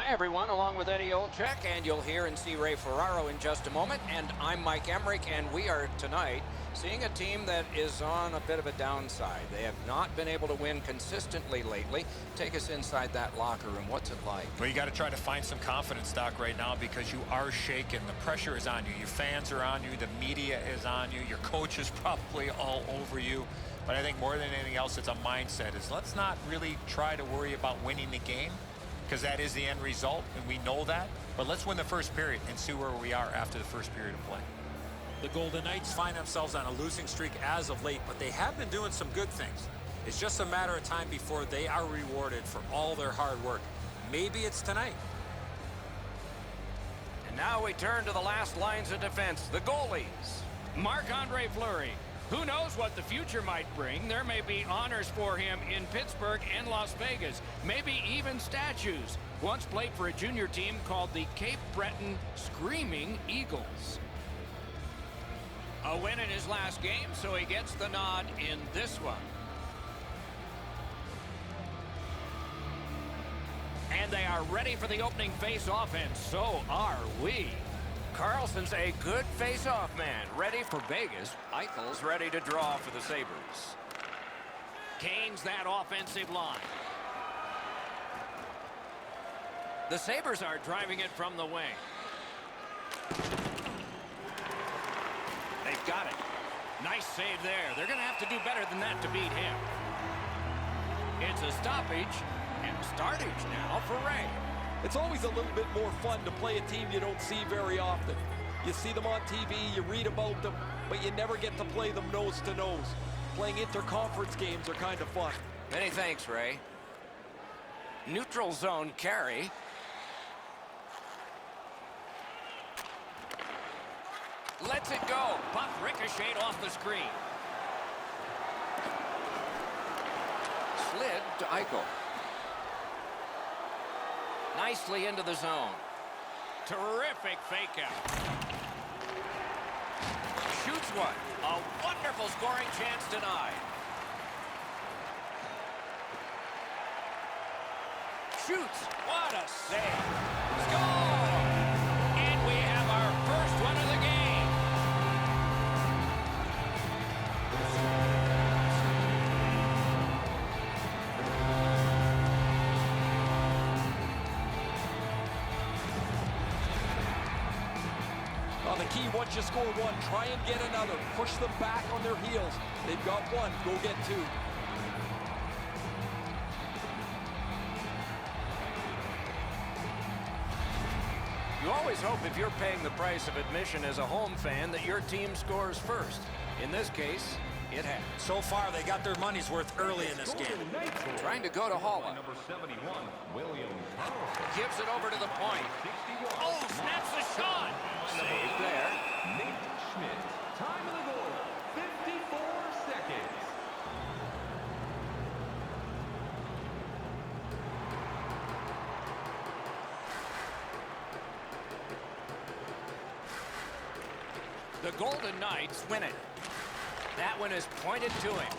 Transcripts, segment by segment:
everyone, along with Eddie Olczyk, and you'll hear and see Ray Ferraro in just a moment. And I'm Mike Emmerich, and we are tonight seeing a team that is on a bit of a downside. They have not been able to win consistently lately. Take us inside that locker room. What's it like? Well, you got to try to find some confidence, Doc, right now, because you are shaken. The pressure is on you. Your fans are on you. The media is on you. Your coach is probably all over you. But I think more than anything else, it's a mindset. Let's not really try to worry about winning the game, because that is the end result, and we know that. But let's win the first period and see where we are after the first period of play. The Golden Knights find themselves on a losing streak as of late, but they have been doing some good things. It's just a matter of time before they are rewarded for all their hard work. Maybe it's tonight. And now we turn to the last lines of defense, the goalies. Marc-Andre Fleury. Who knows what the future might bring? There may be honors for him in Pittsburgh and Las Vegas. Maybe even statues. Once played for a junior team called the Cape Breton Screaming Eagles. A win in his last game, so he gets the nod in this one. And they are ready for the opening face-off, and so are we. Carlson's a good face-off man, ready for Vegas. Eichel's ready to draw for the Sabres. Kane's that offensive line. The Sabres are driving it from the wing. They've got it. Nice save there. They're going to have to do better than that to beat him. It's a stoppage and startage now for Ray. It's always a little bit more fun to play a team you don't see very often. You see them on TV, you read about them, but you never get to play them nose to nose. Playing interconference games are kind of fun. Many thanks, Ray. Neutral zone carry. Lets it go. Puck ricocheted off the screen. Slid to Eichel. Nicely into the zone. Terrific fake out. Shoots one. A wonderful scoring chance denied. Shoots. What a save. Score! And we have our first one of the game. The key, once you score one, try and get another. Push them back on their heels. They've got one, go get two. You always hope if you're paying the price of admission as a home fan that your team scores first. In this case, it has. So far, they got their money's worth early in this game. Trying to go to Holla. Number 71, William Carlson. Gives it over to the point. 61. Oh, snaps the shot. Save there. Nate Schmidt. Time of the goal, 54 seconds. The Golden Knights win it. That one is pointed to him.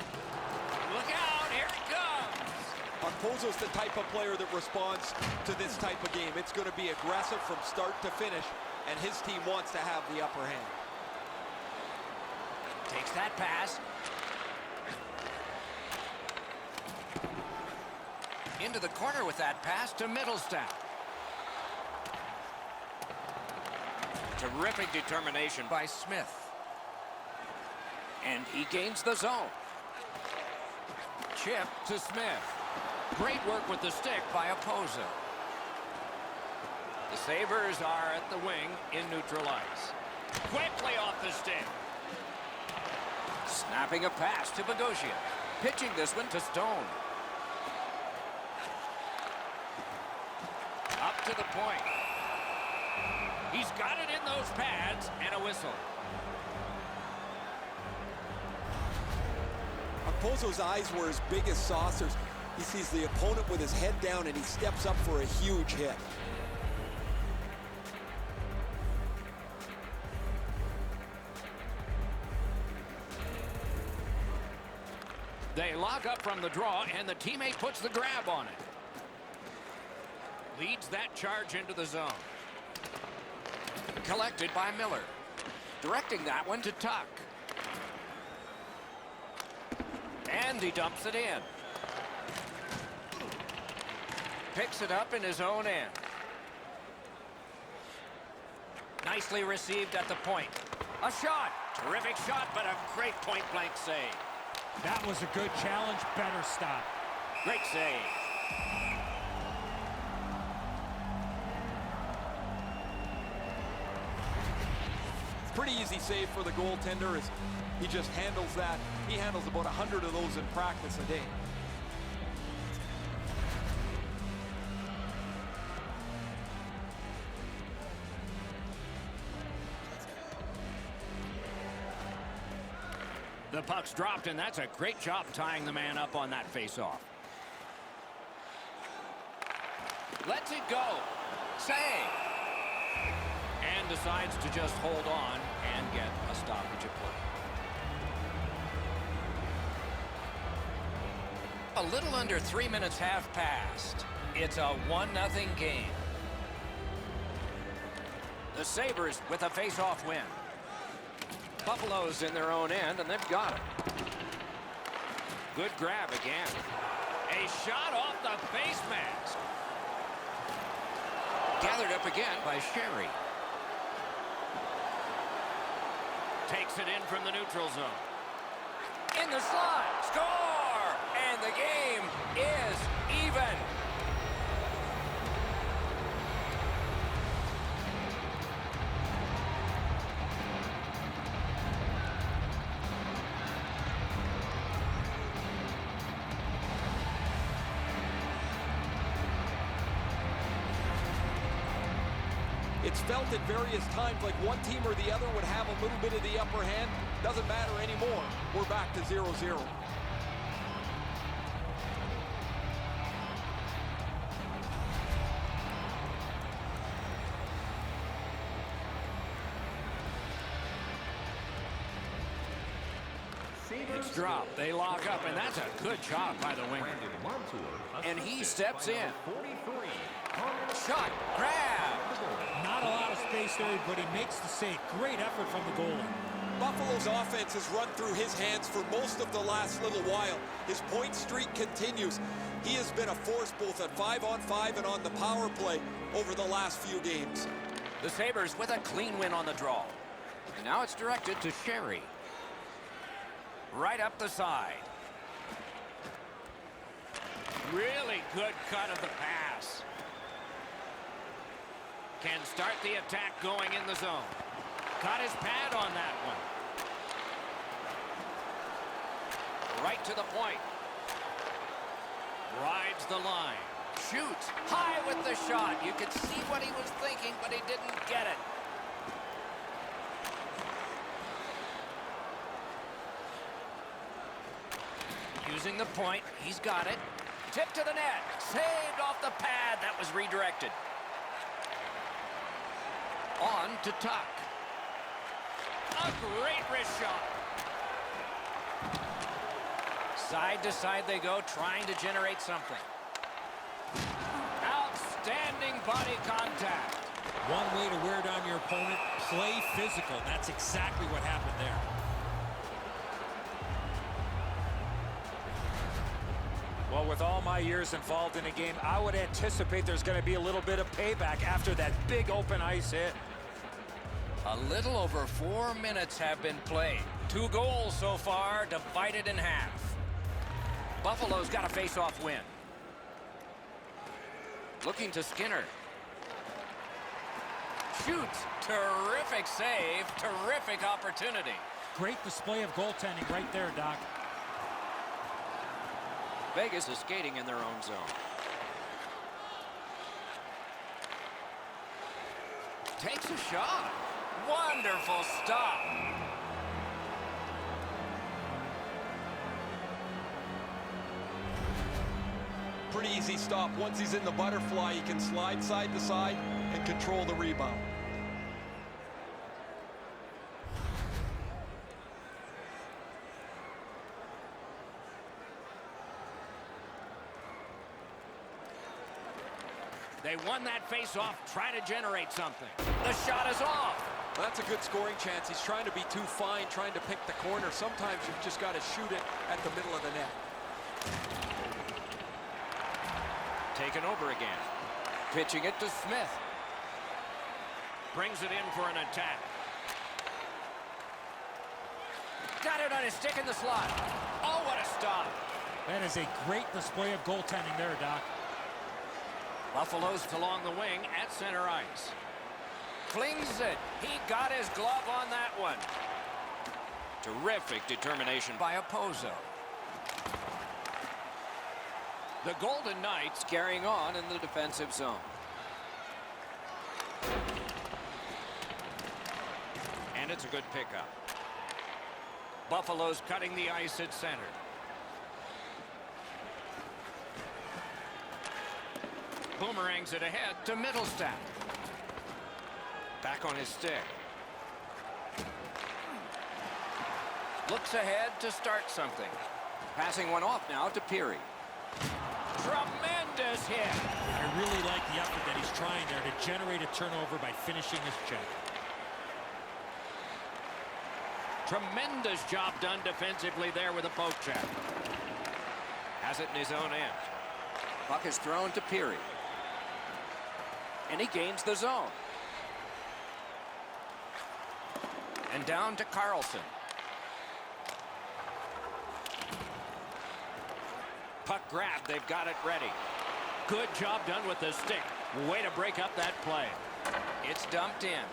Look out, here it comes. Okposo's the type of player that responds to this type of game. It's going to be aggressive from start to finish, and his team wants to have the upper hand. Takes that pass. Into the corner with that pass to Mittelstadt. Terrific determination by Smith. And he gains the zone. Chip to Smith. Great work with the stick by Okposo. The Sabres are at the wing in neutral ice. Quickly off the stick. Snapping a pass to Bogosian. Pitching this one to Stone. Up to the point. He's got it in those pads, and a whistle. Okposo's eyes were as big as saucers. He sees the opponent with his head down, and he steps up for a huge hit. They lock up from the draw, and the teammate puts the grab on it. Leads that charge into the zone. Collected by Miller. Directing that one to Tuck. And he dumps it in. Picks it up in his own end. Nicely received at the point. A shot. Terrific shot, but a great point-blank save. That was a good challenge. Better stop. Great save. Pretty easy save for the goaltender as he just handles that. He handles about 100 of those in practice a day. The puck's dropped, and that's a great job tying the man up on that face-off. Lets it go. Save. And decides to just hold on and get a stoppage of play. A little under 3 minutes have passed. It's a 1-0 game. The Sabres with a face-off win. Buffalo's in their own end, and they've got it. Good grab again. A shot off the face mask. Gathered up again by Sherry. Takes it in from the neutral zone. In the slot. Score! And the game is even. It's felt at various times like one team or the other would have a little bit of the upper hand. Doesn't matter anymore. We're back to 0-0. It's dropped. They lock up, and that's a good job by the winger. And he steps in. Shot. Grab. Not a lot of space there, but he makes the save. Great effort from the goalie. Buffalo's offense has run through his hands for most of the last little while. His point streak continues. He has been a force both at 5-on-5 and on the power play over the last few games. The Sabres with a clean win on the draw. And now it's directed to Sherry. Right up the side. Really good cut of the pass. Can start the attack going in the zone. Got his pad on that one. Right to the point. Rides the line. Shoots high with the shot. You could see what he was thinking, but he didn't get it. Using the point, he's got it. Tip to the net. Saved off the pad. That was redirected. On to Tuck. A great wrist shot. Side to side they go, trying to generate something. Outstanding body contact. One way to wear down your opponent, play physical. That's exactly what happened there. Well, with all my years involved in a game, I would anticipate there's going to be a little bit of payback after that big open ice hit. A little over 4 minutes have been played. 2 goals so far, divided in half. Buffalo's got a face-off win. Looking to Skinner. Shoots. Terrific save. Terrific opportunity. Great display of goaltending right there, Doc. Vegas is skating in their own zone. Takes a shot. Wonderful stop. Pretty easy stop. Once he's in the butterfly, he can slide side to side and control the rebound. They won that face-off. Try to generate something. The shot is off. Well, that's a good scoring chance. He's trying to be too fine, trying to pick the corner. Sometimes you've just got to shoot it at the middle of the net. Taken over again. Pitching it to Smith. Brings it in for an attack. Got it on his stick in the slot. Oh, what a stop. That is a great display of goaltending there, Doc. Buffalo's along the wing at center ice. Flings it. He got his glove on that one. Terrific determination by Opposo. The Golden Knights Carrying on in the defensive zone. and it's a good pickup. Buffalo's cutting the ice at center. Boomerangs it ahead to Middlestat. Back on his stick. Looks ahead to start something. Passing one off now to Peary. Tremendous hit. I really like the effort that he's trying there to generate a turnover by finishing his check. Tremendous job done defensively there with a poke check. Has it in his own end. Puck is thrown to Peary. And he gains the zone. And down to Carlson. Puck grab, they've got it ready. Good job done with the stick. Way to break up that play. It's dumped in.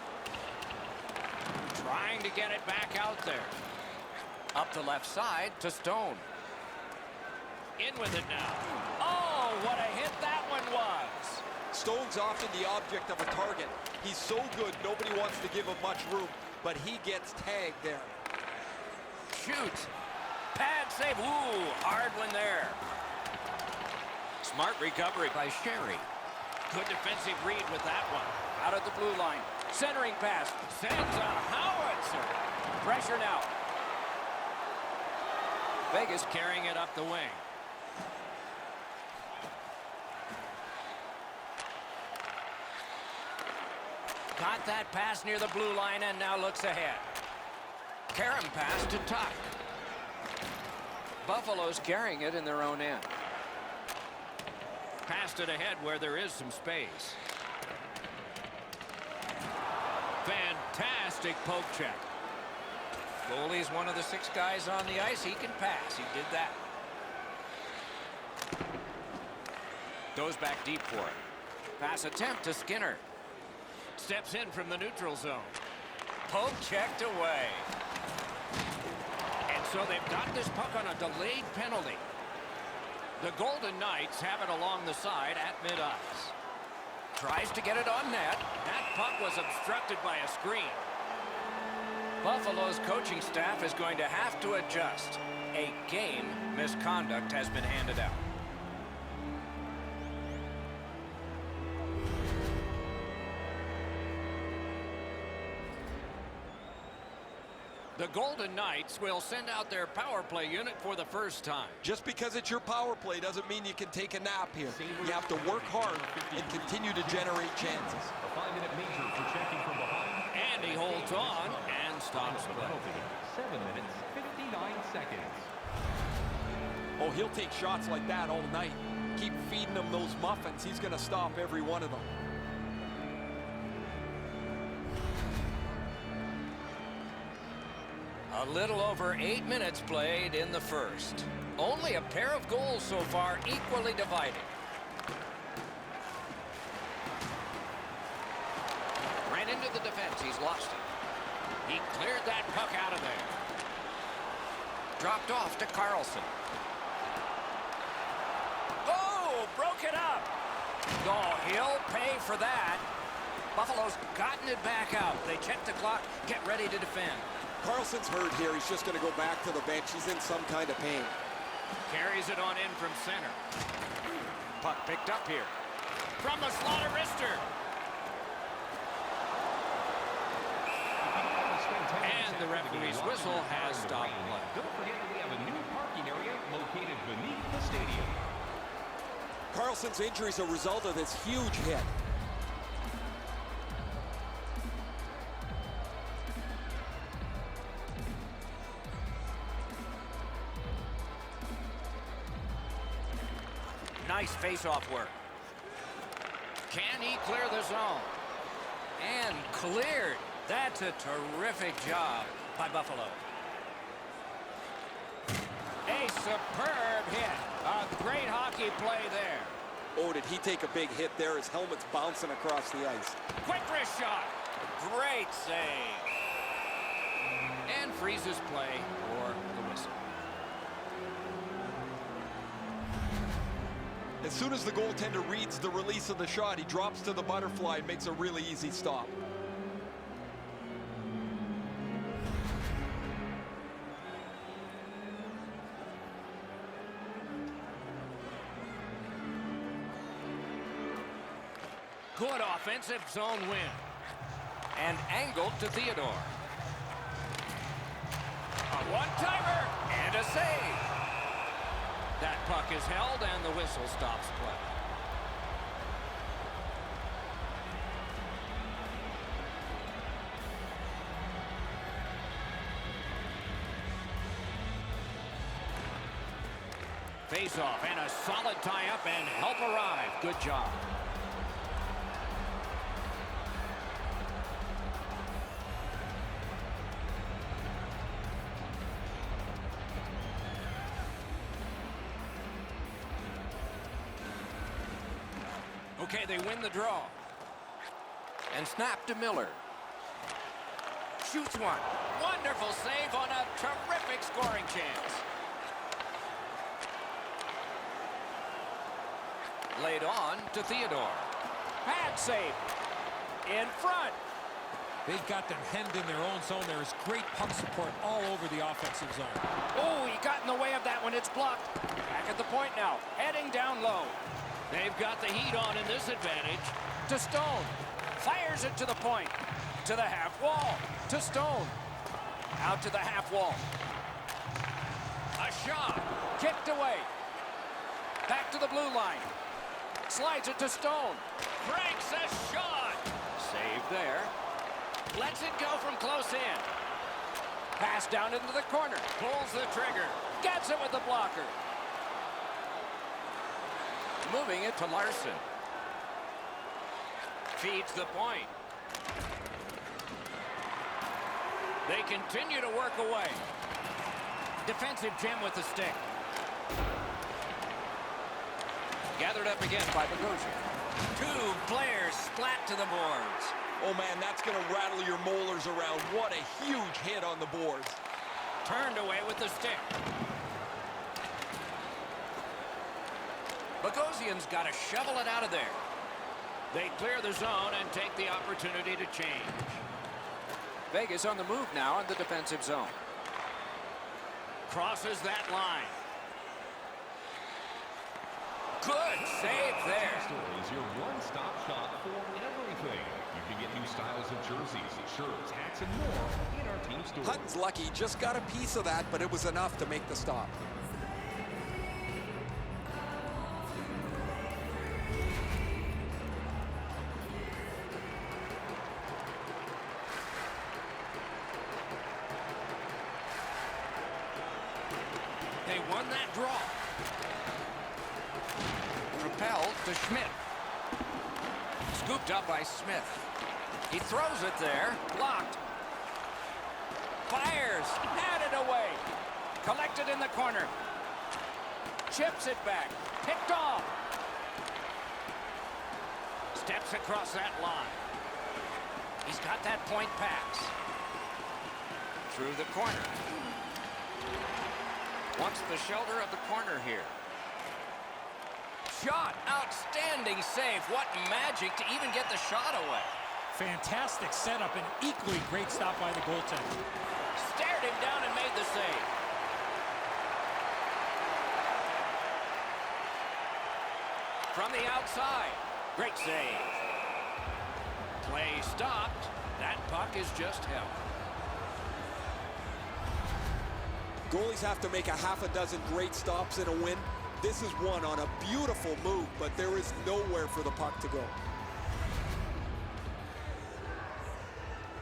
Trying to get it back out there. Up the left side to Stone. In with it now. Oh, what a hit that one was. Stone's often the object of a target. He's so good, nobody wants to give him much room, but he gets tagged there. Shoots. Pad save. Ooh, hard one there. Smart recovery by Sherry. Good defensive read with that one. Out of the blue line. Centering pass. Sends a howitzer. Pressure now. Vegas Carrying it up the wing. Got that pass near the blue line and now looks ahead. Karam pass to Tuck. Buffalo's carrying it in their own end. Passed it ahead where there is some space. Fantastic poke check. Goalie's one of the 6 guys on the ice. He can pass. He did that. Goes back deep for it. Pass attempt to Skinner. Steps in from the neutral zone. Poke checked away. And so they've got this puck on a delayed penalty. The Golden Knights have it along the side at mid-ice. Tries to get it on net. That puck was obstructed by a screen. Buffalo's coaching staff is going to have to adjust. A game misconduct has been handed out. The Golden Knights will send out their power play unit for the first time. Just because it's your power play doesn't mean you can take a nap here. You have to work hard and continue to generate chances. A 5-minute major for checking from behind. And he holds on and stops play. 7 minutes, 59 seconds. Oh, he'll take shots like that all night. Keep feeding him those muffins. He's going to stop every one of them. A little over 8 minutes played in the first. Only a pair of goals so far, equally divided. Ran into the defense. He's lost it. He cleared that puck out of there. Dropped off to Carlson. Oh, broke it up. Oh, he'll pay for that. Buffalo's gotten it back out. They check the clock, get ready to defend. Carlson's hurt here. He's just going to go back to the bench. He's in some kind of pain. Carries it on in from center. Puck picked up here. From the slaughter wrister. And the referee's whistle has stopped play. Don't forget that we have a new parking area located beneath the stadium. Carlson's injury is a result of this huge hit. Nice face-off work. Can he clear the zone? And cleared. That's a terrific job by Buffalo. A superb hit. A great hockey play there. Oh, did he take a big hit there? His helmet's bouncing across the ice. Quick wrist shot. Great save. And freezes play for the whistle. As soon as the goaltender reads the release of the shot, he drops to the butterfly and makes a really easy stop. Good offensive zone win. And angled to Theodore. A one-timer and a save. That puck is held and the whistle stops play. Face-off and a solid tie-up and help arrive. Good job. Okay, they win the draw. And snap to Miller. Shoots one. Wonderful save on a terrific scoring chance. Laid on to Theodore. Pad save. In front. They've got them hemmed in their own zone. There is great puck support all over the offensive zone. Oh, he got in the way of that one. It's blocked. Back at the point now. Heading down low. They've got the heat on in this advantage. To Stone. Fires it to the point. To the half wall. To Stone. Out to the half wall. A shot. Kicked away. Back to the blue line. Slides it to Stone. Cranks a shot. Save there. Lets it go from close in. Pass down into the corner. Pulls the trigger. Gets it with the blocker. Moving it to Larson. Feeds the point. They continue to work away. Defensive gem with the stick. Gathered up again by Bogosian. Two players splat to the boards. Oh man, that's going to rattle your molars around. What a huge hit on the boards. Turned away with the stick. Bogosian's got to shovel it out of there. They clear the zone and take the opportunity to change. Vegas on the move now in the defensive zone. Crosses that line. Good save there. Store is your one-stop shop for everything. You can get new styles of jerseys, shirts, hats, and more in our team store. Hutton's lucky, just got a piece of that, but it was enough to make the stop. They won that draw. Propelled to Schmidt. Scooped up by Smith. He throws it there. Blocked. Fires. Added away. Collected in the corner. Chips it back. Picked off. Steps across that line. He's got that point pass. Through the corner. Wants the shoulder of the corner here. Shot. Outstanding save. What magic to even get the shot away. Fantastic setup and equally great stop by the goaltender. Stared him down and made the save. From the outside. Great save. Play stopped. That puck is just held. Goalies have to make a half a dozen great stops in a win. This is one on a beautiful move, but there is nowhere for the puck to go.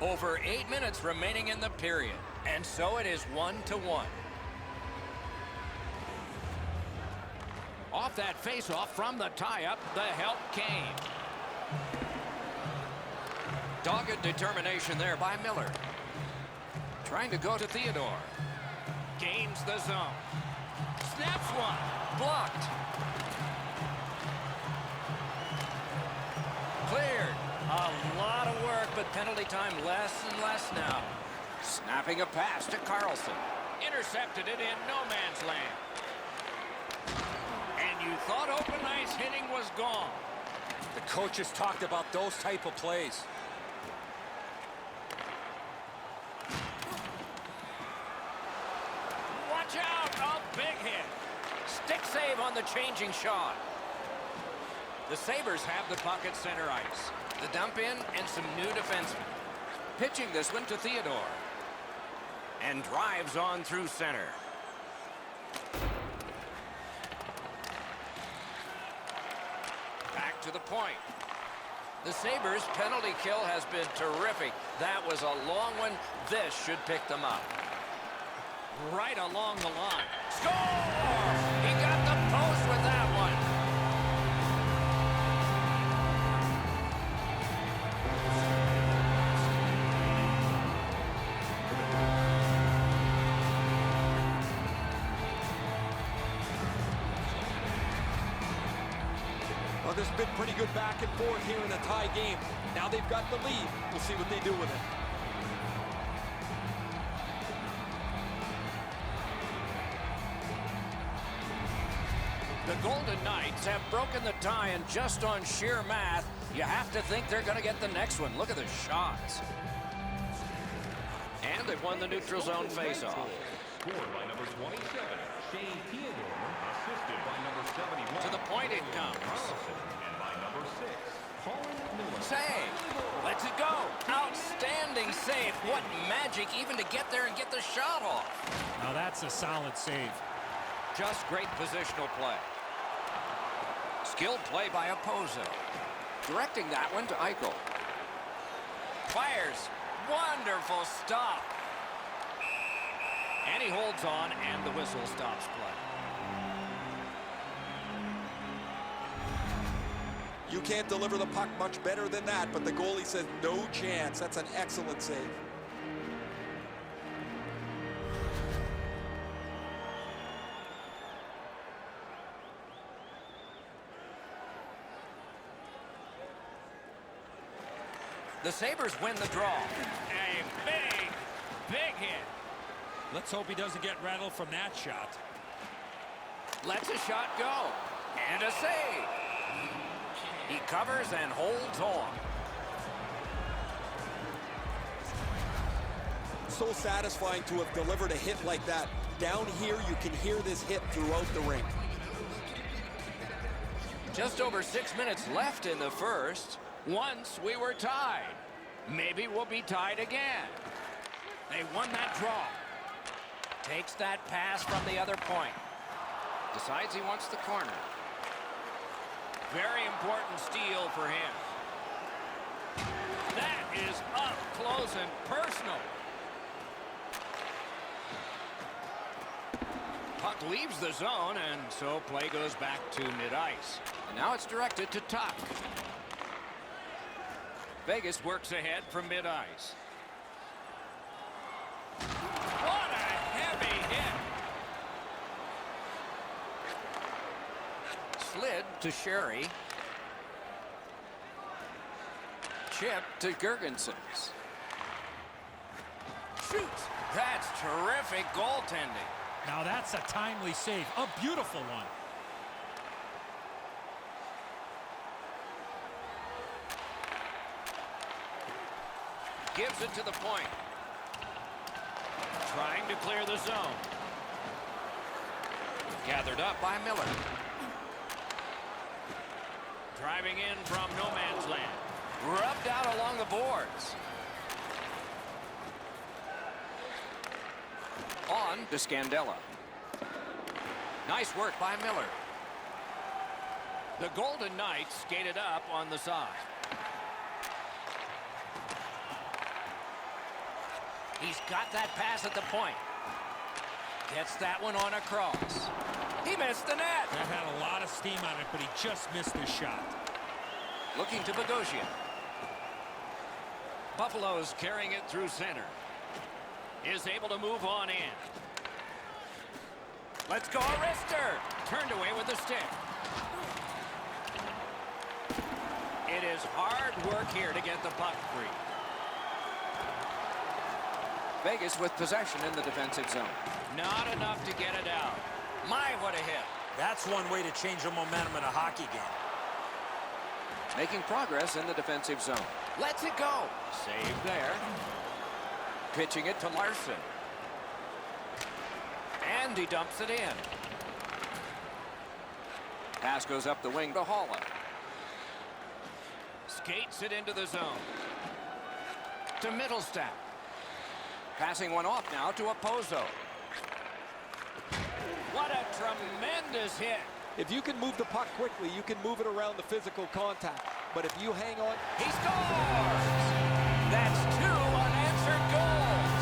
Over 8 minutes remaining in the period, and so it is 1-1. Off that faceoff from the tie-up, the help came. Dogged determination there by Miller. Trying to go to Theodore. Gains the zone. Snaps one. Blocked. Cleared. A lot of work, but penalty time less and less now. Snapping a pass to Carlson. Intercepted it in no man's land. And you thought open ice hitting was gone. The coaches talked about those type of plays. Watch out! A big hit. Stick save on the changing shot. The Sabres have the puck at center ice. The dump in and some new defensemen. Pitching this one to Theodore. And drives on through center. Back to the point. The Sabres' penalty kill has been terrific. That was a long one. This should pick them up. Right along the line. Score! He got the post with that one. Well, there's been pretty good back and forth here in a tie game. Now they've got the lead. We'll see what they do with it. The Golden Knights have broken the tie, and just on sheer math, you have to think they're going to get the next one. Look at the shots. And they've won the neutral zone faceoff. Scored by number 27, Shane Theodore, assisted by number 71. To the point it comes. Carlson, and by number 6, Colin Miller. Save. Let's it go. Outstanding save. What magic even to get there and get the shot off. Now that's a solid save. Just great positional play. Skilled play by Opposo. Directing that one to Eichel. Fires. Wonderful stop. And he holds on, and the whistle stops play. You can't deliver the puck much better than that, but the goalie says no chance. That's an excellent save. The Sabres win the draw. A big hit. Let's hope he doesn't get rattled from that shot. Lets a shot go. And a save. He covers and holds on. So satisfying to have delivered a hit like that. Down here, you can hear this hit throughout the rink. Just over 6 minutes left in the first. Once we were tied. Maybe we'll be tied again. They won that draw. Takes that pass from the other point. Decides he wants the corner. Very important steal for him. That is up close and personal. Puck leaves the zone, and so play goes back to mid-ice. And now it's directed to Tuck. Vegas works ahead from mid-ice. What a heavy hit. Slid to Sherry. Chip to Gergensons. Shoots. That's terrific goaltending. Now that's a timely save. A beautiful one. Gives it to the point. Trying to clear the zone. Gathered up by Miller. Driving in from no man's land. Rubbed out along the boards. On to Scandella. Nice work by Miller. The Golden Knights skated up on the side. He's got that pass at the point. Gets that one on a cross. He missed the net. That had a lot of steam on it, but he just missed his shot. Looking to Bogosian. Buffalo's carrying it through center. Is able to move on in. Let's go, a wrister. Turned away with the stick. It is hard work here to get the puck free. Vegas with possession in the defensive zone. Not enough to get it out. My, what a hit. That's one way to change the momentum in a hockey game. Making progress in the defensive zone. Lets it go. Save there. Pitching it to Larson. And he dumps it in. Pass goes up the wing to Holla. Skates it into the zone. To Middlestat. Passing one off now to Opozo. What a tremendous hit. If you can move the puck quickly, you can move it around the physical contact. But if you hang on... He scores! That's 2 unanswered goals.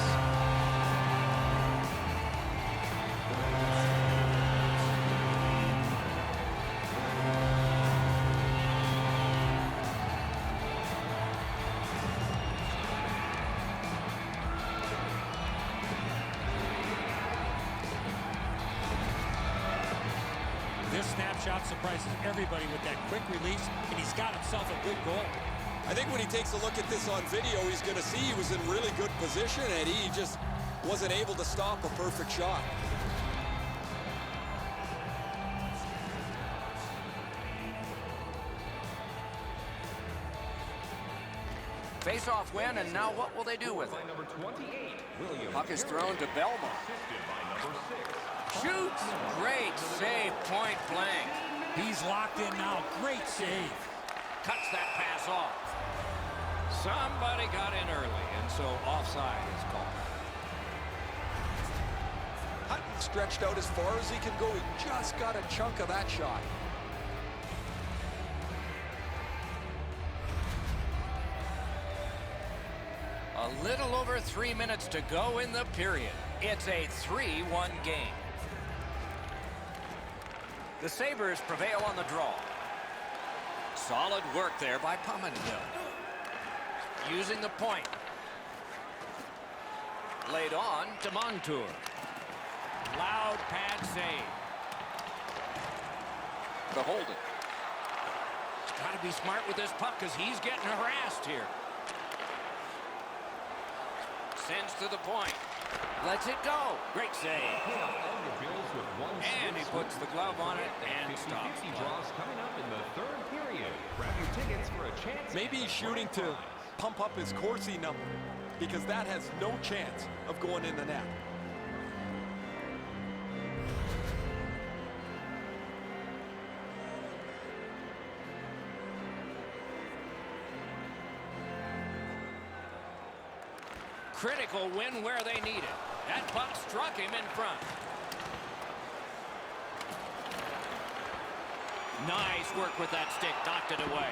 This snapshot surprises everybody with that quick release, and he's got himself a good goal. I think when he takes a look at this on video, he's going to see he was in really good position, and he just wasn't able to stop a perfect shot. Face-off win, and now what will they do with it? Number 28, William Puck is thrown to Belmont. assisted by number 6. Shoots. Great save, point blank. He's locked in now. Great save. Cuts that pass off. Somebody got in early, and so offside is called. Hutton stretched out as far as he can go. He just got a chunk of that shot. A little over 3 minutes to go in the period. It's a 3-1 game. The Sabres prevail on the draw. Solid work there by Pominville. Using the point. Laid on to Montour. Loud pad save. To Holden. He's got to be smart with this puck because he's getting harassed here. Sends to the point. Lets it go. Great save. And he puts the glove on it and stops. Draws coming up in the 3rd period. Grab your tickets for a chance. Maybe he's shooting to pump up his Corsi number, because that has no chance of going in the net. Critical win where they need it. That puck struck him in front. Nice work with that stick. Knocked it away.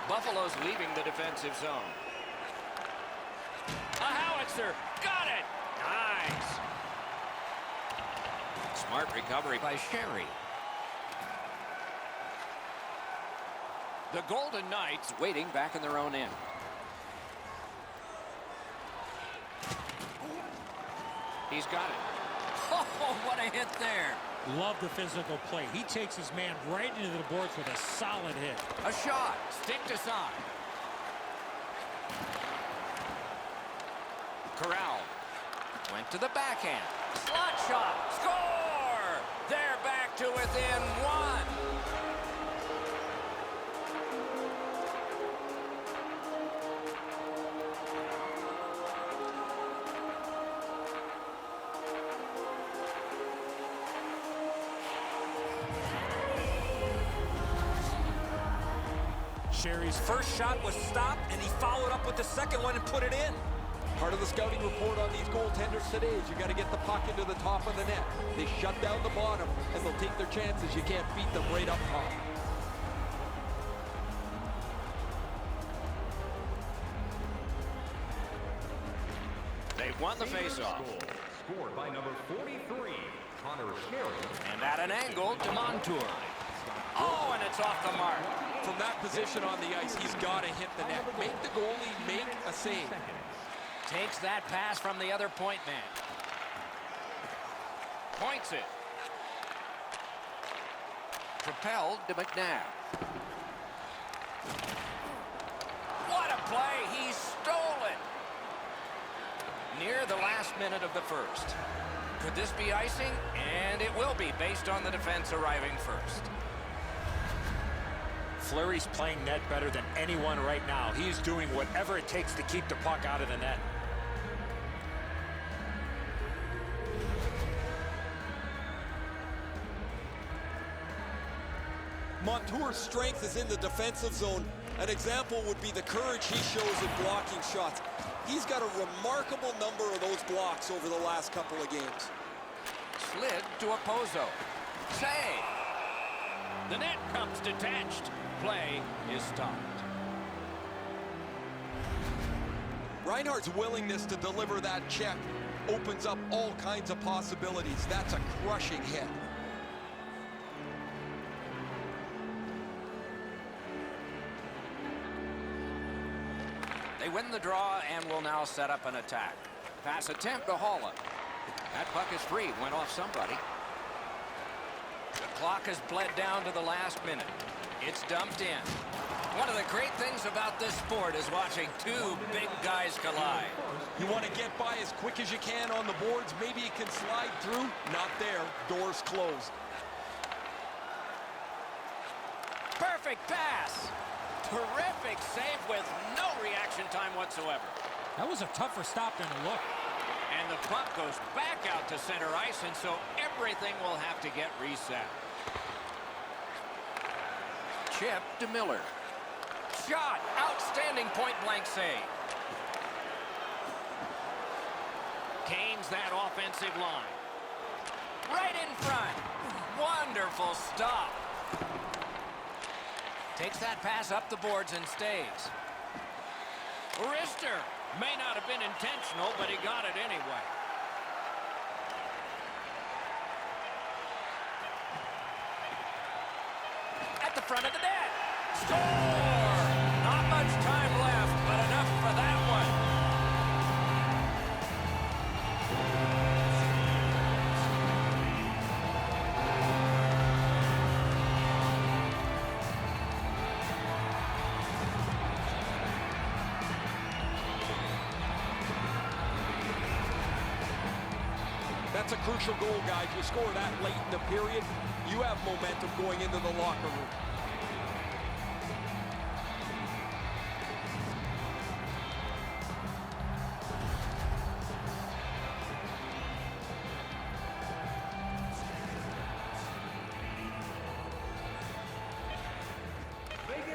Buffalo's leaving the defensive zone. A howitzer. Got it. Nice. Smart recovery by Sherry. The Golden Knights Waiting back in their own end. He's got it. Oh, what a hit there. Love the physical play. He takes his man right into the boards with a solid hit. A shot. Stick to side. Corral. Went to the backhand. Slot shot. Score! They're back to within 1. Sherry's first shot was stopped, and he followed up with the second one and put it in. Part of the scouting report on these goaltenders today is you got to get the puck into the top of the net. They shut down the bottom, and they'll take their chances. You can't beat them right up top. They've won the faceoff. Scored by number 43, Connor Sherry. And at an angle to Montour. Oh, and it's off the mark. From that position on the ice, he's got to hit the net. Make the goalie make a save. Takes that pass from the other point man. Points it. Propelled to McNabb. What a play! He stole it. Near the last minute of the first. Could this be icing? And it will be, based on the defense arriving first. Fleury's playing net better than anyone right now. He's doing whatever it takes to keep the puck out of the net. Montour's strength is in the defensive zone. An example would be the courage he shows in blocking shots. He's got a remarkable number of those blocks over the last couple of games. Slid to Opposo. Save. The net comes detached. Play is stopped. Reinhart's willingness to deliver that check opens up all kinds of possibilities. That's a crushing hit. They win the draw and will now set up an attack. Pass attempt to Holland. That puck is free. Went off somebody. The clock has bled down to the last minute. It's dumped in. One of the great things about this sport is watching two big guys collide. You want to get by as quick as you can on the boards. Maybe you can slide through. Not there. Doors closed. Perfect pass. Terrific save with no reaction time whatsoever. That was a tougher stop than it looked. And the puck goes back out to center ice, and so everything will have to get reset. Chip to Miller. Shot. Outstanding point-blank save. Canes that offensive line. Right in front. Wonderful stop. Takes that pass up the boards and stays. Wrister may not have been intentional, but he got it anyway. At the front of the net. Score! Not much time left, but enough for that one. That's a crucial goal, guys. You score that late in the period, you have momentum going into the locker room.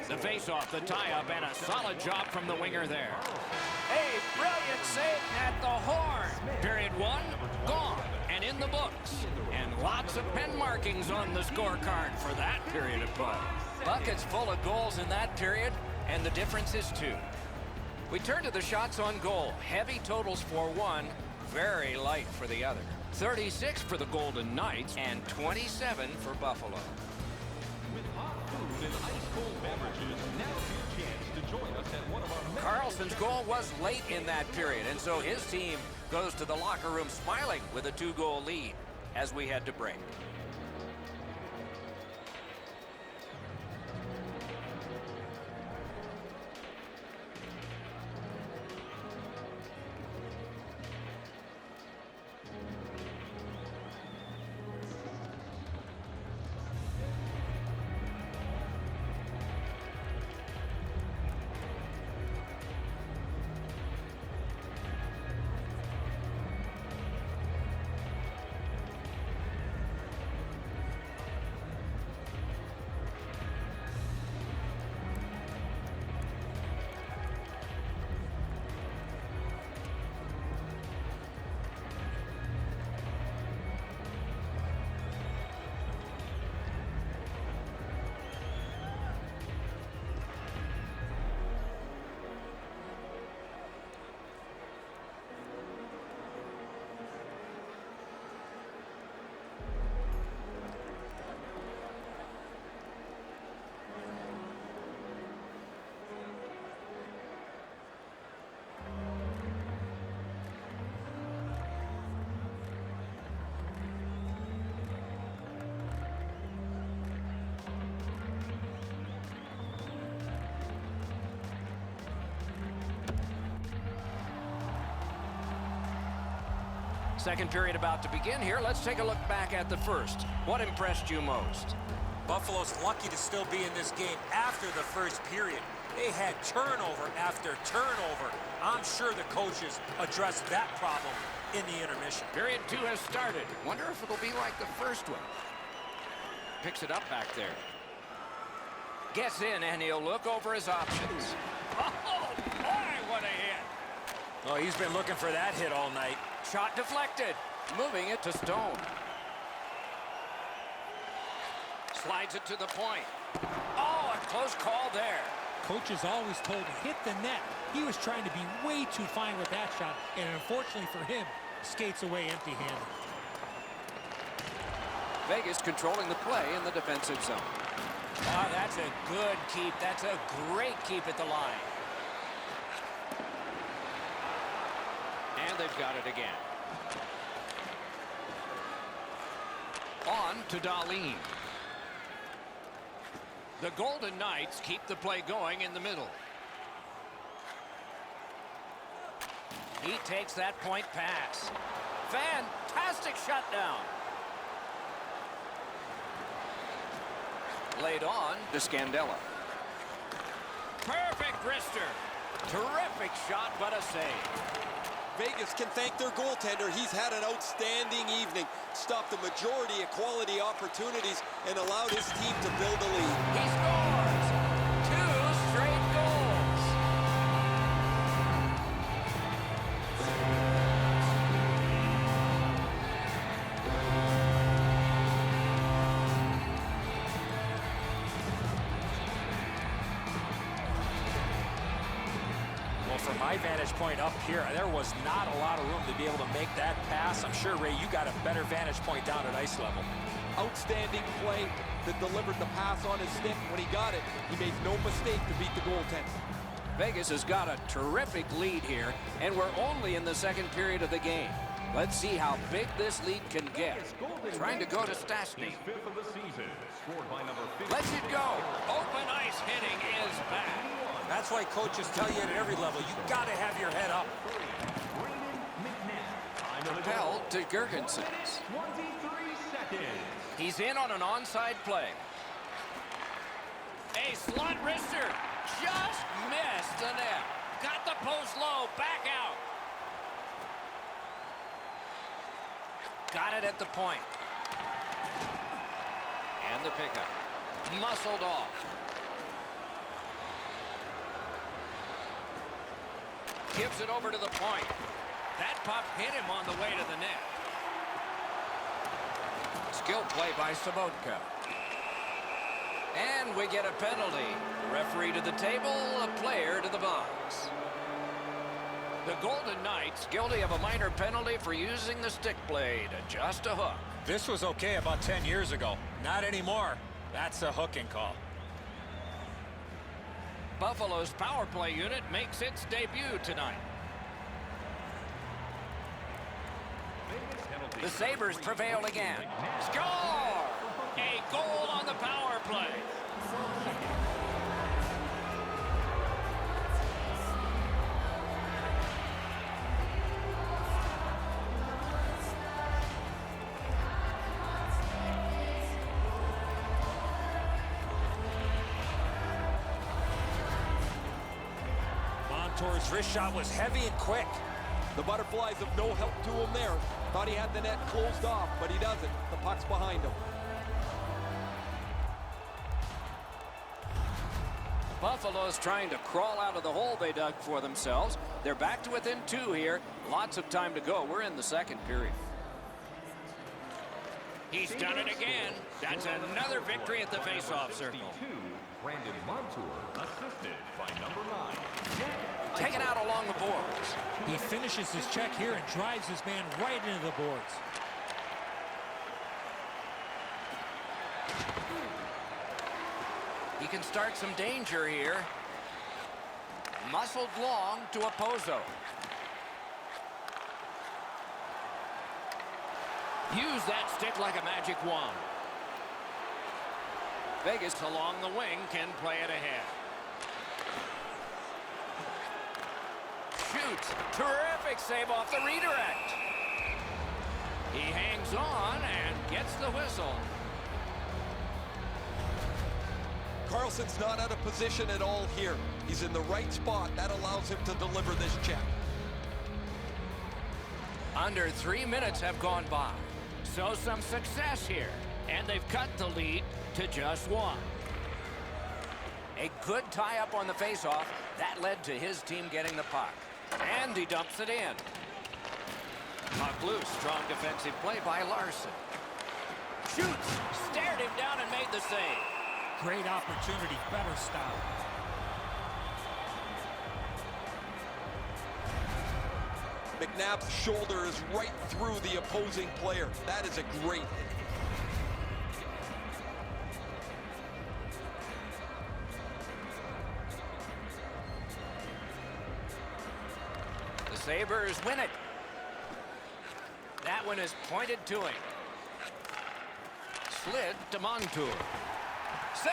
The face-off, the tie-up, and a solid job from the winger there. A brilliant save at the horn. Period one, gone and in the books. And lots of pen markings on the scorecard for that period of play. Buckets full of goals in that period, and the difference is 2. We turn to the shots on goal. Heavy totals for one, very light for the other. 36 for the Golden Knights and 27 for Buffalo. With hot food and ice-cold beverages, now's your chance to join us at one of our... Carlson's goal was late in that period, and so his team goes to the locker room smiling with a 2-goal lead as we head to break. Second period about to begin here. Let's take a look back at the first. What impressed you most? Buffalo's lucky to still be in this game after the first period. They had turnover after turnover. I'm sure the coaches addressed that problem in the intermission. Period 2 has started. Wonder if it'll be like the first one. Picks it up back there. Gets in, and he'll look over his options. Oh, boy, what a hit. Oh, he's been looking for that hit all night. Shot deflected. Moving it to Stone. Slides it to the point. Oh, a close call there. Coach is always told to hit the net. He was trying to be way too fine with that shot, and unfortunately for him, skates away empty-handed. Vegas controlling the play in the defensive zone. Oh, that's a good keep. That's a great keep at the line. And they've got it again. On to Dahlin. The Golden Knights keep the play going in the middle. He takes that point pass. Fantastic shutdown. Laid on to Scandella. Perfect wrister. Terrific shot, but a save. Vegas can thank their goaltender. He's had an outstanding evening. Stopped the majority of quality opportunities and allowed his team to build a lead. He scores! 2 straight goals. Well, from my vantage point up here, there was not a lot of room to be able to make that pass. I'm sure, Ray, you got a better vantage point down at ice level. Outstanding play that delivered the pass on his stick. When he got it, he made no mistake to beat the goaltender. Vegas has got a terrific lead here, and we're only in the second period of the game. Let's see how big this lead can get. Trying to go to Stastny. Fifth of the season, scored by number 50. Lets it go. Open ice hitting is back. That's why coaches tell you at every level, you got to have your head up. Held to Gergensons. 23 seconds. He's in on an onside play. A slot wrister. Just missed the net. Got the post low. Back out. Got it at the point. And the pickup. Muscled off. Gives it over to the point. That puck hit him on the way to the net. Skill play by Sabotka. And we get a penalty. Referee to the table, a player to the box. The Golden Knights guilty of a minor penalty for using the stick blade. Just a hook. This was okay about 10 years ago. Not anymore. That's a hooking call. Buffalo's power play unit makes its debut tonight. The Sabres prevail again. Score! A goal on the power play. Montour's wrist shot was heavy and quick. The Butterflies have no help to him there. Thought he had the net closed off, but he doesn't. The puck's behind him. Buffalo's trying to crawl out of the hole they dug for themselves. They're back to within 2 here. Lots of time to go. We're in the second period. He's done it again. That's another victory at the faceoff circle. Brandon Montour, assisted by number 9. Taken out along the boards. He finishes his check here and drives his man right into the boards. He can start some danger here. Muscled long to Opposo. Use that stick like a magic wand. Vegas along the wing can play it ahead. Shoots. Terrific save off the redirect. He hangs on and gets the whistle. Carlson's not out of position at all here. He's in the right spot. That allows him to deliver this check. Under 3 minutes have gone by. So some success here. And they've cut the lead to just 1. A good tie-up on the face-off. That led to his team getting the puck. And he dumps it in. Puck loose. Strong defensive play by Larson. Shoots. Stared him down and made the save. Great opportunity. Better stop. McNabb's shoulder is right through the opposing player. That is a great hit. The Sabres win it. That one is pointed to him. Slid to Montour. Save!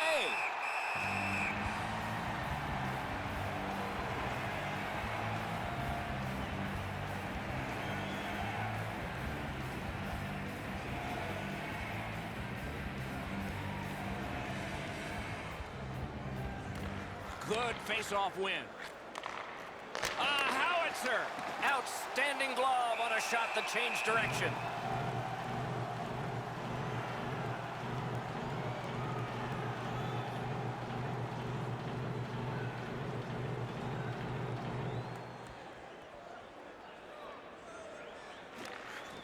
Good face-off win. A howitzer! Outstanding glove on a shot that changed direction.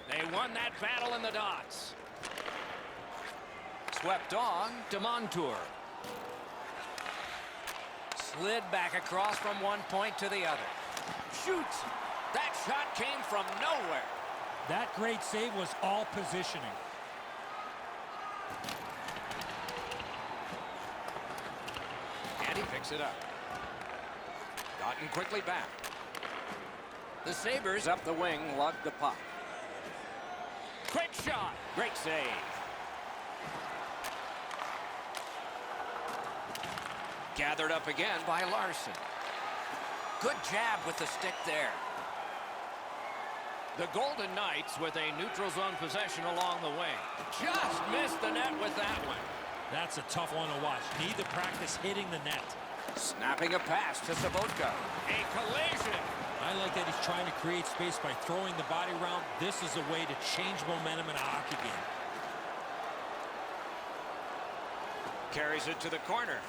They won that battle in the dots. Swept on to Montour. Slid back across from one point to the other. Shoots! That shot came from nowhere. That great save was all positioning. And he picks it up. Gotten quickly back. The Sabres up the wing lug the puck. Quick shot. Great save. Gathered up again by Larson. Good jab with the stick there. The Golden Knights with a neutral zone possession along the wing. Just missed the net with that one. That's a tough one to watch. Need to practice hitting the net. Snapping a pass to Sabotka. A collision. I like that he's trying to create space by throwing the body around. This is a way to change momentum in a hockey game. Carries it to the corner.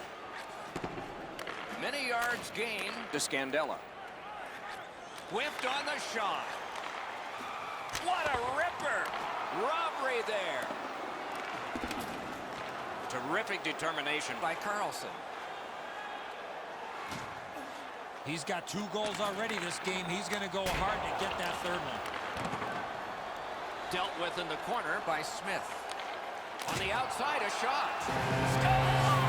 Many yards gained to Scandella. Whiffed on the shot. What a ripper! Robbery there. Terrific determination by Carlson. He's got 2 goals already this game. He's going to go hard to get that third one. Dealt with in the corner by Smith. On the outside, a shot. Score!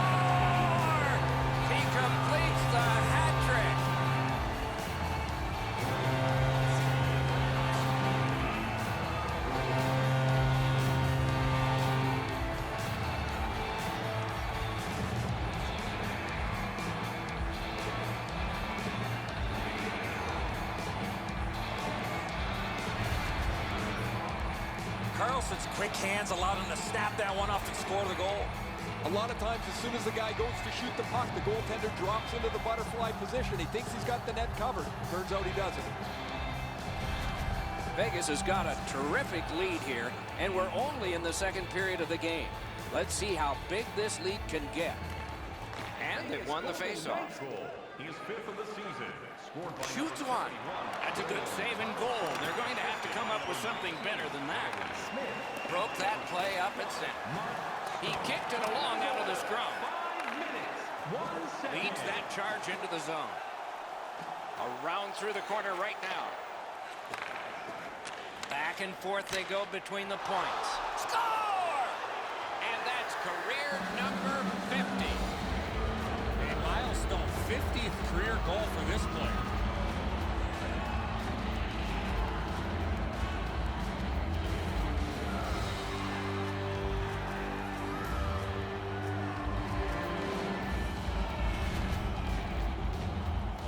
He completes the hat trick. Carlson's quick hands allowed him to snap that one off and score the goal. A lot of times, as soon as the guy goes to shoot the puck, the goaltender drops into the butterfly position. He thinks he's got the net covered. Turns out he doesn't. Vegas has got a terrific lead here, and we're only in the second period of the game. Let's see how big this lead can get. And they won the faceoff. He is 5th of the season. Scored by Shoots one. That's a good save and goal. They're going to have to come up with something better than that. Broke that play up at center. He kicked it along out of the scrum. Leads that charge into the zone. Around through the corner right now. Back and forth they go between the points. Score! And that's career number 50. A milestone 50th career goal for this player.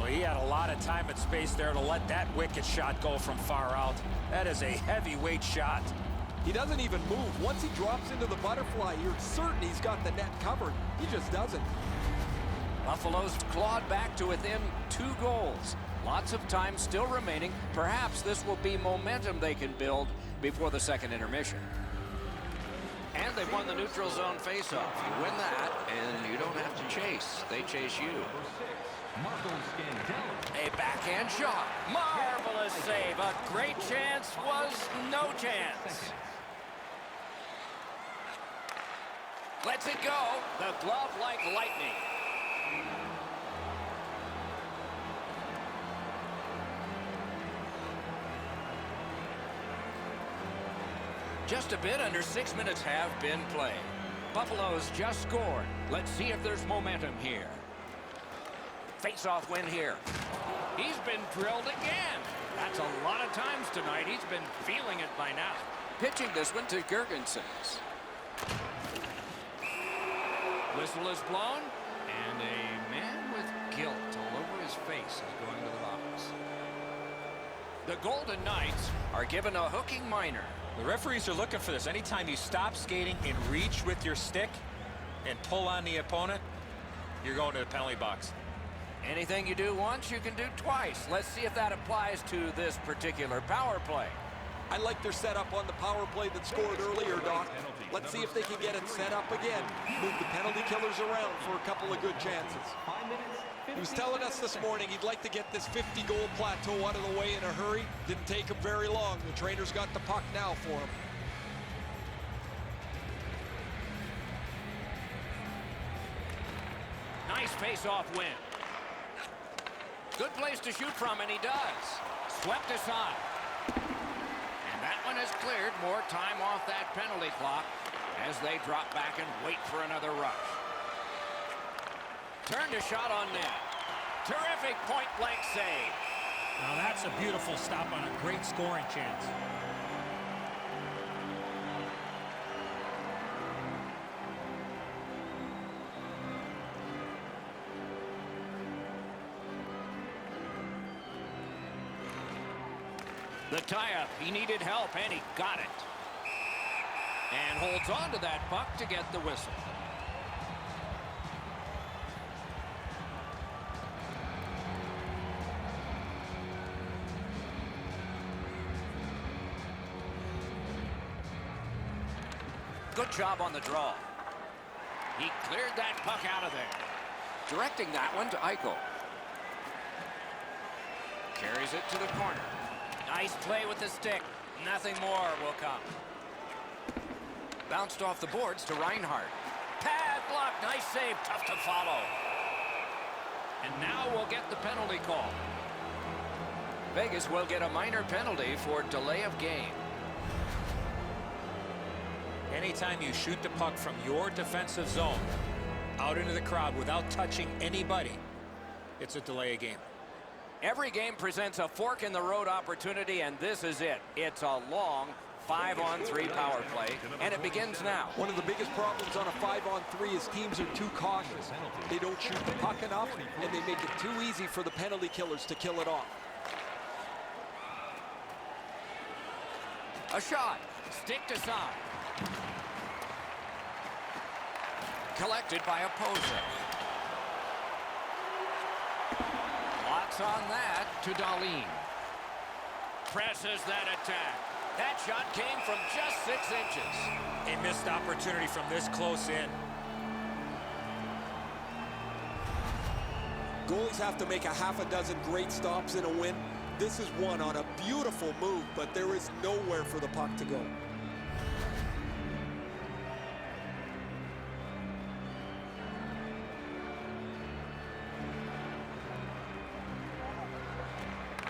He had a lot of time and space there to let that wicked shot go from far out. That is a heavyweight shot. He doesn't even move. Once he drops into the butterfly, you're certain he's got the net covered. He just doesn't. Buffalo's clawed back to within 2 goals. Lots of time still remaining. Perhaps this will be momentum they can build before the second intermission. And they've won the neutral zone faceoff. You win that, and you don't have to chase. They chase you. A backhand shot. Marvelous save. A great chance was no chance. Lets it go. The glove like lightning. Just a bit under 6 minutes have been played. Buffalo's just scored. Let's see if there's momentum here. Face-off win here. He's been drilled again. That's a lot of times tonight. He's been feeling it by now. Pitching this one to Gergensons. Whistle is blown, and a man with guilt all over his face is going to the box. The Golden Knights are given a hooking minor. The referees are looking for this. Anytime you stop skating and reach with your stick and pull on the opponent, you're going to the penalty box. Anything you do once, you can do twice. Let's see if that applies to this particular power play. I like their setup on the power play that scored earlier, Doc. Let's see if they can get it set up again. Move the penalty killers around for a couple of good chances. He was telling us this morning he'd like to get this 50-goal plateau out of the way in a hurry. Didn't take him very long. The trainer's got the puck now for him. Nice face-off win. Good place to shoot from, and he does. Swept aside. And that one is cleared. More time off that penalty clock as they drop back and wait for another rush. Turned a shot on net. Terrific point-blank save. Now that's a beautiful stop on a great scoring chance. The tie-up, he needed help, and he got it. And holds on to that puck to get the whistle. Good job on the draw. He cleared that puck out of there. Directing that one to Eichel. Carries it to the corner. Nice play with the stick. Nothing more will come. Bounced off the boards to Reinhardt. Pad block. Nice save. Tough to follow. And now we'll get the penalty call. Vegas will get a minor penalty for delay of game. Anytime you shoot the puck from your defensive zone out into the crowd without touching anybody, it's a delay of game. Every game presents a fork-in-the-road opportunity, and this is it. It's a long 5-on-3 power play, and it begins now. One of the biggest problems on a 5-on-3 is teams are too cautious. They don't shoot the puck enough, and they make it too easy for the penalty killers to kill it off. A shot. Sticked aside. Collected by a poser. Lots on that to Dahlin. Presses that attack. That shot came from just 6 inches. A missed opportunity from this close in. Goalies have to make a half a dozen great stops in a win. This is one on a beautiful move, but there is nowhere for the puck to go.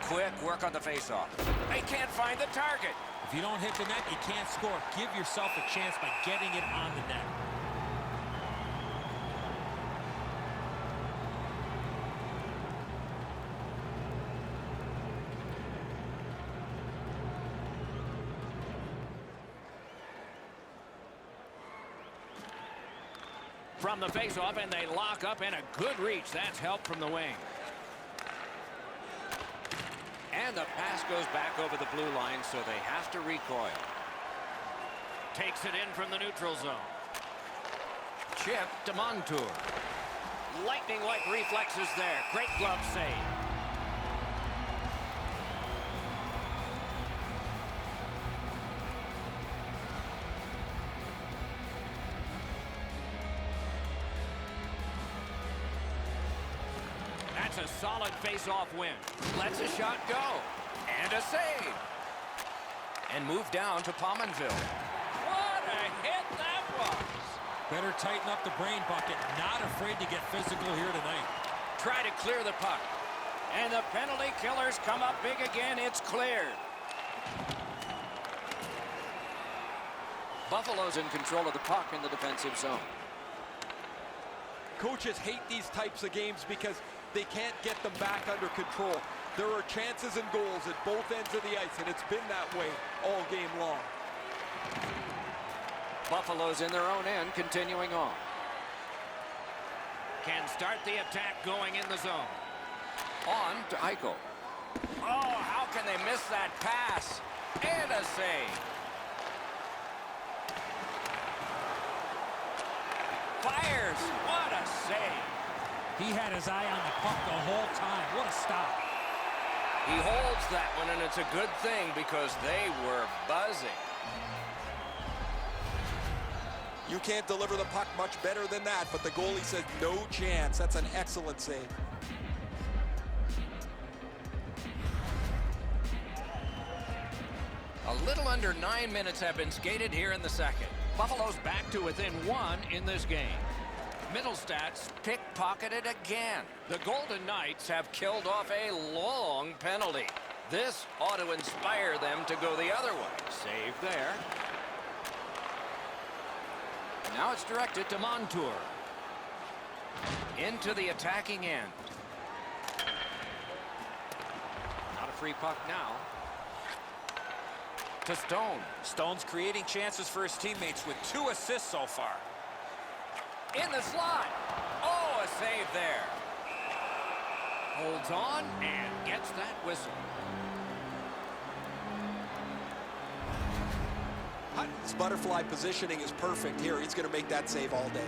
Quick work on the faceoff. They can't find the target. If you don't hit the net, you can't score. Give yourself a chance by getting it on the net. From the faceoff, and they lock up, and a good reach. That's help from the wing. And the pass goes back over the blue line, so they have to recoil. Takes it in from the neutral zone. Chip to Montour. Lightning-like reflexes there. Great glove save. That's a solid face-off win. Lets a shot go. And a save. And move down to Pominville. What a hit that was. Better tighten up the brain bucket. Not afraid to get physical here tonight. Try to clear the puck. And the penalty killers come up big again. It's cleared. Buffalo's in control of the puck in the defensive zone. Coaches hate these types of games because they can't get them back under control. There are chances and goals at both ends of the ice, and it's been that way all game long. Buffalo's in their own end, continuing on. Can start the attack going in the zone. On to Eichel. Oh, how can they miss that pass? And a save. Fires. What a save. He had his eye on the puck the whole time. What a stop. He holds that one, and it's a good thing because they were buzzing. You can't deliver the puck much better than that, but the goalie said no chance. That's an excellent save. A little under 9 minutes have been skated here in the second. Buffalo's back to within 1 in this game. Middlestats pickpocketed again. The Golden Knights have killed off a long penalty. This ought to inspire them to go the other way. Save there. Now it's directed to Montour. Into the attacking end. Not a free puck now. To Stone. Stone's creating chances for his teammates with 2 assists so far. In the slot. Oh, a save there. Holds on and gets that whistle. Hutton's butterfly positioning is perfect here. He's going to make that save all day.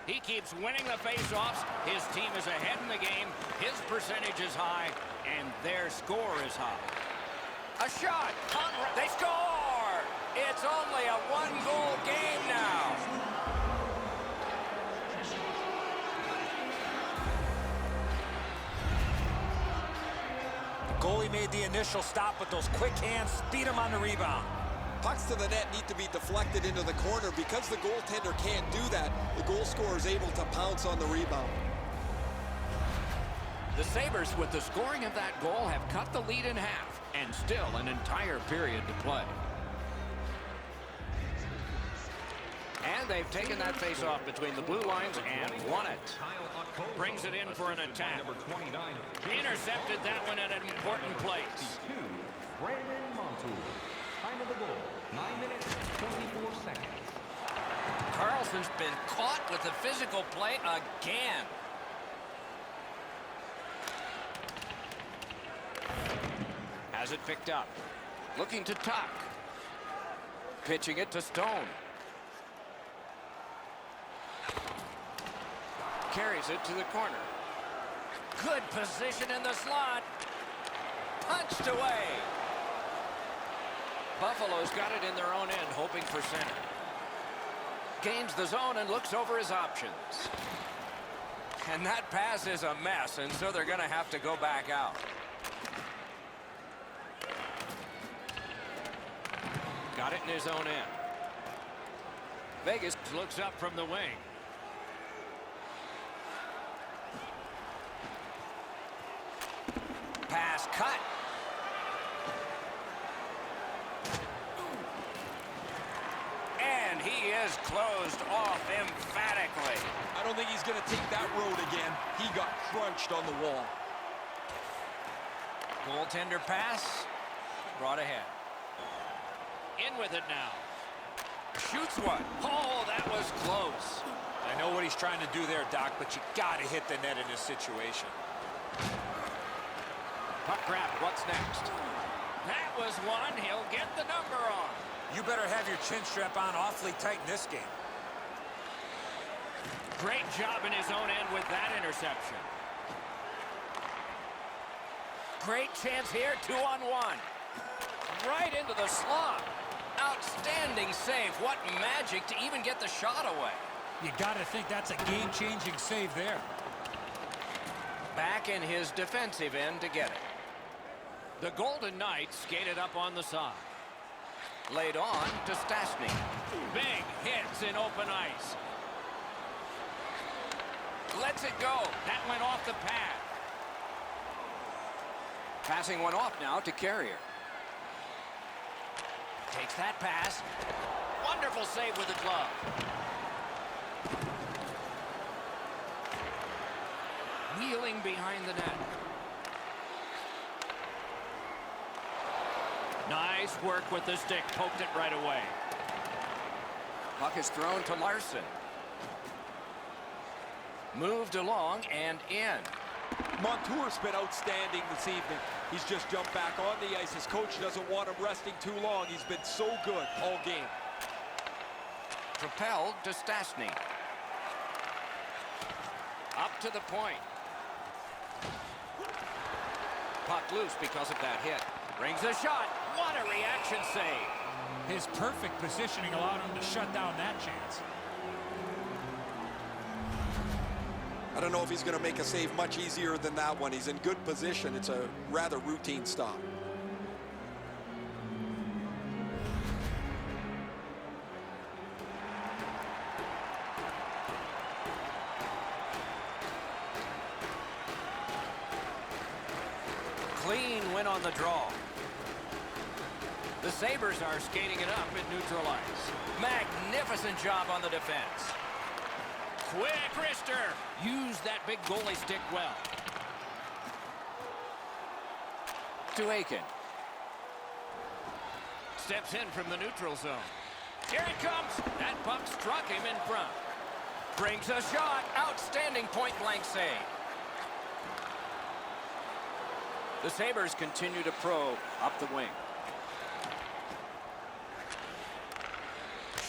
He keeps winning the face-offs. His team is ahead in the game. His percentage is high, and their score is high. A shot. They score! It's only a 1-goal game now. The goalie made the initial stop, but those quick hands speed him on the rebound. Pucks to the net need to be deflected into the corner. Because the goaltender can't do that, the goal scorer is able to pounce on the rebound. The Sabres, with the scoring of that goal, have cut the lead in half, and still an entire period to play. And they've taken that face-off between the blue lines and won it. Brings it in for an attack. Intercepted that one at an important place. Brandon Montour. Time of the goal, 9 minutes, 24 seconds. Carlson's been caught with the physical play again. Has it picked up. Looking to Tuck. Pitching it to Stone. Carries it to the corner. Good position in the slot. Punched away. Buffalo's got it in their own end, hoping for center. Gains the zone and looks over his options. And that pass is a mess, and so they're going to have to go back out. Got it in his own end. Vegas looks up from the wing. Pass cut. And he is closed off emphatically. I don't think he's going to take that road again. He got crunched on the wall. Goaltender pass. Brought ahead. In with it now. Shoots one. Oh, that was close. I know what he's trying to do there, Doc, but you got to hit the net in this situation. Puck grab. What's next? That was one. He'll get the number on. You better have your chin strap on awfully tight in this game. Great job in his own end with that interception. Great chance here, 2-on-1. Right into the slot. Outstanding save. What magic to even get the shot away. You got to think that's a game-changing save there. Back in his defensive end to get it. The Golden Knights skated up on the side. Laid on to Stastny. Big hits in open ice. Lets it go. That went off the pad. Passing one off now to Carrier. Takes that pass. Wonderful save with the glove. Wheeling behind the net. Nice work with the stick. Poked it right away. Puck is thrown to Larson. Moved along and in. Montour's been outstanding this evening. He's just jumped back on the ice. His coach doesn't want him resting too long. He's been so good all game. Propelled to Stastny. Up to the point. Puck loose because of that hit. Brings a shot. What a reaction save. His perfect positioning allowed him to shut down that chance. I don't know if he's going to make a save much easier than that one. He's in good position. It's a rather routine stop. Clean win on the draw. The Sabres are skating it up at neutral ice. Magnificent job on the defense. Quick wrister. Use that big goalie stick well. To Aiken. Steps in from the neutral zone. Here it comes. That puck struck him in front. Brings a shot. Outstanding point-blank save. The Sabres continue to probe up the wing.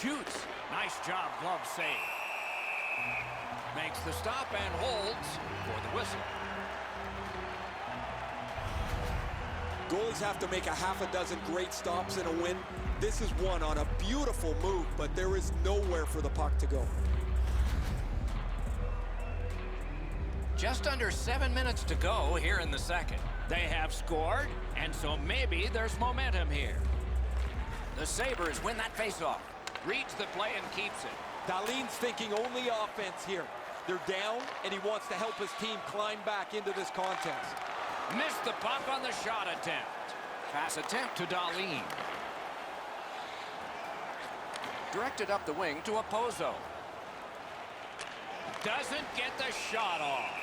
Shoots. Nice job, glove save. Makes the stop and holds for the whistle. Goalies have to make a half a dozen great stops in a win. This is one on a beautiful move, but there is nowhere for the puck to go. Just under 7 minutes to go here in the second. They have scored, and so maybe there's momentum here. The Sabres win that faceoff. Reads the play and keeps it. Dahlin's thinking only offense here. They're down, and he wants to help his team climb back into this contest. Missed the puck on the shot attempt. Pass attempt to Dahlin. Directed up the wing to Opposo. Doesn't get the shot off.